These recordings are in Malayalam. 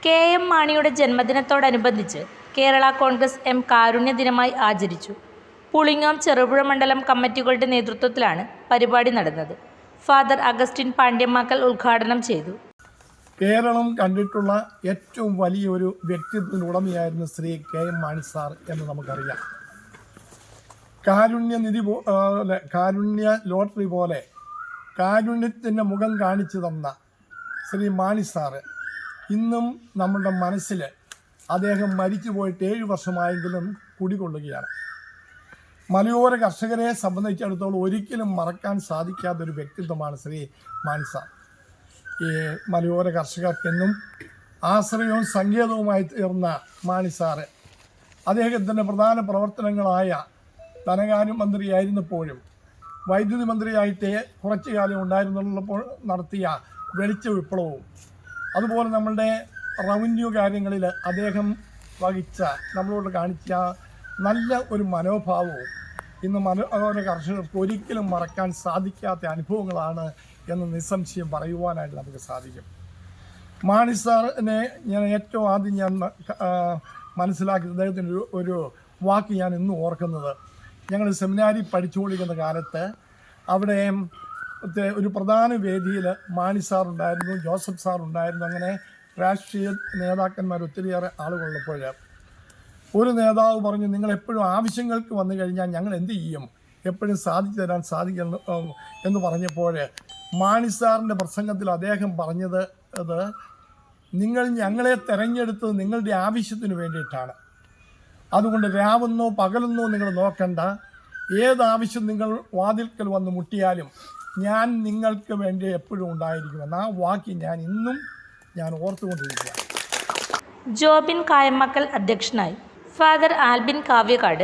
കെ.എം. മാണിയുടെ ജന്മദിനത്തോടനുബന്ധിച്ച് കേരള കോൺഗ്രസ് എം കാരുണ്യ ദിനമായി ആചരിച്ചു. പുളിങ്ങോം, ചെറുപുഴ മണ്ഡലം കമ്മിറ്റികളുടെ നേതൃത്വത്തിലാണ് പരിപാടി നടന്നത്. ഫാദർ അഗസ്റ്റിൻ പാണ്ഡ്യമാക്കൽ ഉദ്ഘാടനം ചെയ്തു. കേരളം കണ്ടിട്ടുള്ള ഏറ്റവും വലിയൊരു വ്യക്തിത്വത്തിന് ഉടമയായിരുന്നു ശ്രീ കെ.എം. മാണി സാർ എന്ന് നമുക്കറിയാം. കാരുണ്യനിധി കാരുണ്യ ലോട്ടറി പോലെ കാരുണ്യത്തിൻ്റെ മുഖം കാണിച്ചു തന്ന ശ്രീ മാണി സാറ് ഇന്നും നമ്മുടെ മനസ്സിൽ അദ്ദേഹം മരിച്ചു പോയിട്ട് 7 വർഷമായെങ്കിലും കുടികൊള്ളുകയാണ്. മലയോര കർഷകരെ സംബന്ധിച്ചിടത്തോളം ഒരിക്കലും മറക്കാൻ സാധിക്കാത്തൊരു വ്യക്തിത്വമാണ് ശ്രീ മാണി സാർ. ഈ മലയോര കർഷകർക്കെന്നും ആശ്രയവും സങ്കേതവുമായി തീർന്ന മാണി സാറ് അദ്ദേഹത്തിൻ്റെ പ്രധാന പ്രവർത്തനങ്ങളായ ധനകാര്യമന്ത്രിയായിരുന്നപ്പോഴും വൈദ്യുതി മന്ത്രിയായിട്ട് കുറച്ചു കാലം ഉണ്ടായിരുന്നുള്ളപ്പോൾ നടത്തിയ വെളിച്ച വിപ്ലവവും അതുപോലെ നമ്മളുടെ റവന്യൂ കാര്യങ്ങളിൽ അദ്ദേഹം വഹിച്ച നമ്മളോട് കാണിച്ച നല്ല ഒരു മനോഭാവവും ഇന്ന് മലയോര കർഷകർക്ക് ഒരിക്കലും മറക്കാൻ സാധിക്കാത്ത അനുഭവങ്ങളാണ് എന്ന് നിസ്സംശയം പറയുവാനായിട്ട് നമുക്ക് സാധിക്കും. മാണി സാറിനെ ഞാൻ ഏറ്റവും ആദ്യം മനസ്സിലാക്കിയത് അദ്ദേഹത്തിൻ്റെ ഒരു വാക്ക് ഞാൻ ഇന്നും ഓർക്കുന്നത്, ഞങ്ങൾ സെമിനാരി പഠിച്ചുകൊണ്ടിരിക്കുന്ന കാലത്ത് അവിടെ ഒരു പ്രധാന വേദിയിൽ മാണി സാറുണ്ടായിരുന്നു, ജോസഫ് സാറുണ്ടായിരുന്നു. അങ്ങനെ രാഷ്ട്രീയ നേതാക്കന്മാർ ഒത്തിരിയേറെ ആളുകളുള്ളപ്പോൾ ഒരു നേതാവ് പറഞ്ഞു, നിങ്ങളെപ്പോഴും ആവശ്യങ്ങൾക്ക് വന്നു കഴിഞ്ഞാൽ ഞങ്ങൾ എന്ത് ചെയ്യും, എപ്പോഴും സാധിച്ചു തരാൻ സാധിക്കണം എന്ന് പറഞ്ഞപ്പോൾ മാണി സാറിൻ്റെ പ്രസംഗത്തിൽ അദ്ദേഹം പറഞ്ഞത് നിങ്ങൾ ഞങ്ങളെ തിരഞ്ഞെടുത്തത് നിങ്ങളുടെ ആവശ്യത്തിന് വേണ്ടിയിട്ടാണ്. അതുകൊണ്ട് രാവെന്നോ പകലെന്നോ നിങ്ങൾ നോക്കണ്ട, ഏതാവശ്യം നിങ്ങൾ വാതിൽക്കൽ വന്ന് മുട്ടിയാലും ഞാൻ നിങ്ങൾക്ക് വേണ്ടി എപ്പോഴും ഉണ്ടായിരിക്കുമെന്ന് ആ വാക്ക് ഇന്നും ഓർത്തുകൊണ്ടിരിക്കുക. ജോബിൻ കായമ്മക്കൽ അധ്യക്ഷനായി. ഫാദർ ആൽബിൻ കാവ്യക്കാട്,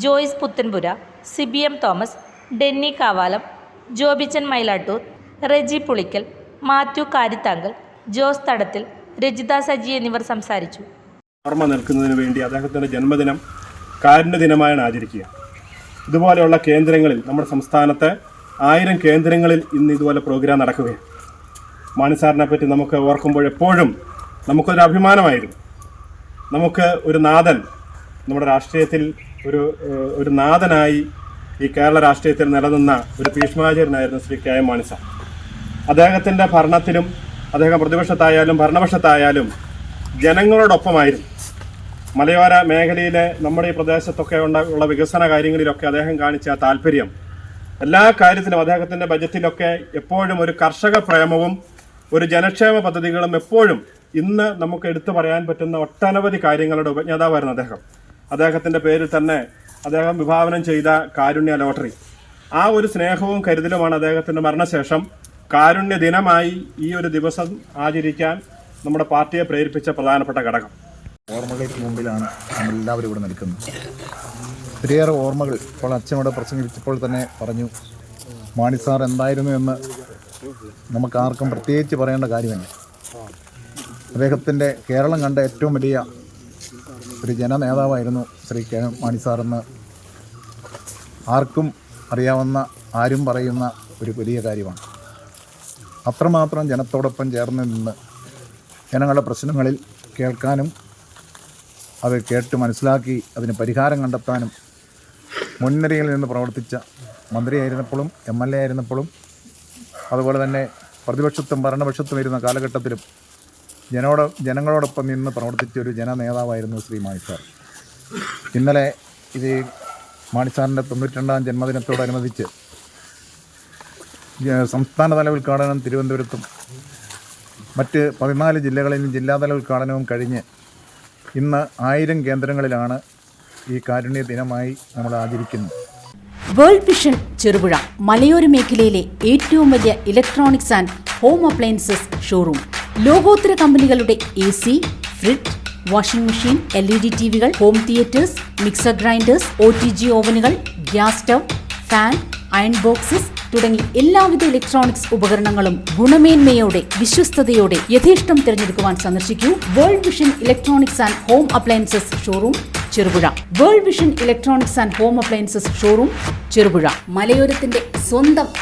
ജോയ്സ് പുത്തൻപുര, CBM തോമസ്, ഡെന്നി കാവാലം, ജോബിച്ചൻ മൈലാട്ടൂർ, റെജി പുളിക്കൽ, മാത്യു കാരിത്താങ്കൽ, ജോസ് തടത്തിൽ, രജിത സജി എന്നിവർ സംസാരിച്ചു. ഓർമ്മ നിൽക്കുന്നതിന് വേണ്ടി അദ്ദേഹത്തിൻ്റെ ജന്മദിനം കാരുണ്യ ദിനമായാണ് ആചരിക്കുക. ഇതുപോലെയുള്ള കേന്ദ്രങ്ങളിൽ നമ്മുടെ സംസ്ഥാനത്തെ 1000 കേന്ദ്രങ്ങളിൽ ഇന്ന് ഇതുപോലെ പ്രോഗ്രാം നടക്കുകയാണ്. മാണി സാറിനെ പറ്റി നമുക്ക് ഓർക്കുമ്പോൾ എപ്പോഴും നമുക്കൊരു അഭിമാനമായിരുന്നു. നമുക്ക് ഒരു നാഥൻ നമ്മുടെ രാഷ്ട്രീയത്തിൽ ഒരു നാഥനായി ഈ കേരള രാഷ്ട്രീയത്തിൽ നിലനിന്ന ഒരു ഭീഷ്മാചാര്യനായിരുന്നു ശ്രീ കെ.എം. മാണി സാർ. അദ്ദേഹത്തിൻ്റെ ഭരണത്തിലും അദ്ദേഹം പ്രതിപക്ഷത്തായാലും ഭരണപക്ഷത്തായാലും ജനങ്ങളോടൊപ്പമായിരുന്നു. മലയോര മേഖലയിലെ നമ്മുടെ ഈ പ്രദേശത്തൊക്കെ ഉള്ള വികസന കാര്യങ്ങളിലൊക്കെ അദ്ദേഹം കാണിച്ച താല്പര്യം, എല്ലാ കാര്യത്തിലും അദ്ദേഹത്തിൻ്റെ ബജറ്റിലൊക്കെ എപ്പോഴും ഒരു കർഷക പ്രേമവും ഒരു ജനക്ഷേമ പദ്ധതികളും എപ്പോഴും ഇന്ന് നമുക്ക് എടുത്തു പറയാൻ പറ്റുന്ന ഒട്ടനവധി കാര്യങ്ങളുടെ ഉപജ്ഞാതാവായിരുന്നു അദ്ദേഹം. അദ്ദേഹത്തിൻ്റെ പേരിൽ തന്നെ അദ്ദേഹം വിഭാവനം ചെയ്ത കാരുണ്യ ലോട്ടറി, ആ ഒരു സ്നേഹവും കരുതലുമാണ് അദ്ദേഹത്തിൻ്റെ മരണശേഷം കാരുണ്യ ദിനമായി ഈ ഒരു ദിവസം ആചരിക്കാൻ നമ്മുടെ പാർട്ടിയെ പ്രേരിപ്പിച്ച പ്രധാനപ്പെട്ട ഘടകം. ഓർമ്മകൾക്ക് മുമ്പിലാണ് നമ്മളെല്ലാവരും ഇവിടെ നിൽക്കുന്നത്. ഒത്തിരിയേറെ ഓർമ്മകൾ ഇപ്പോൾ അച്ഛനോട് പ്രസംഗിച്ചപ്പോൾ തന്നെ പറഞ്ഞു. മാണി സാർ എന്തായിരുന്നു എന്ന് നമുക്കാർക്കും പ്രത്യേകിച്ച് പറയേണ്ട കാര്യമല്ല. അദ്ദേഹത്തിൻ്റെ കേരളം കണ്ട ഏറ്റവും വലിയ ഒരു ജനനേതാവായിരുന്നു ശ്രീ കെ.എം. മാണി സാറെന്ന് ആർക്കും അറിയാവുന്ന, ആരും പറയുന്ന ഒരു വലിയ കാര്യമാണ്. അത്രമാത്രം ജനത്തോടൊപ്പം ചേർന്ന് നിന്ന് ജനങ്ങളുടെ പ്രശ്നങ്ങളിൽ കേൾക്കാനും അത് കേട്ട് മനസ്സിലാക്കി അതിന് പരിഹാരം കണ്ടെത്താനും മുൻനിരയിൽ നിന്ന് പ്രവർത്തിച്ച മന്ത്രിയായിരുന്നപ്പോഴും MLA ആയിരുന്നപ്പോഴും അതുപോലെ തന്നെ പ്രതിപക്ഷത്തും ഭരണപക്ഷത്തും ഇരുന്ന കാലഘട്ടത്തിലും ജനങ്ങളോടൊപ്പം നിന്ന് പ്രവർത്തിച്ച ഒരു ജനനേതാവായിരുന്നു ശ്രീ മാണി സാർ. ഇന്നലെ ഇത് മാണി സാറിൻ്റെ 92ാം ജന്മദിനത്തോടനുബന്ധിച്ച് സംസ്ഥാനതല ഉദ്ഘാടനം തിരുവനന്തപുരത്തും മറ്റ് 14 ജില്ലകളിലും ജില്ലാതല ഉദ്ഘാടനവും കഴിഞ്ഞ് ഇന്ന് 1000 കേന്ദ്രങ്ങളിലാണ് ഈ കാരുണ്യ ദിനമായി നമ്മൾ ആചരിക്കുന്നത്. വേൾഡ് വിഷൻ ചെറുപുഴ മലയോര മേഖലയിലെ ഏറ്റവും വലിയ electronics and home appliances showroom. ലോകോത്തര കമ്പനികളുടെ AC, fridge, washing machine, LED TVകൾ, home theatres, mixer grinders, OTG ഓവനുകൾ, gas stove, fan, iron boxes തുടങ്ങി എല്ലാവിധ ഇലക്ട്രോണിക്സ് ഉപകരണങ്ങളും ഗുണമേന്മയോടെ വിശ്വസ്തയോടെ യഥേഷ്ടം തിരഞ്ഞെടുക്കുവാൻ സന്ദർശിക്കൂ World Vision electronics and home appliances showroom Cherupuzha. World Vision electronics and home appliances showroom Cherupuzha, മലയോരത്തിന്റെ സ്വന്തം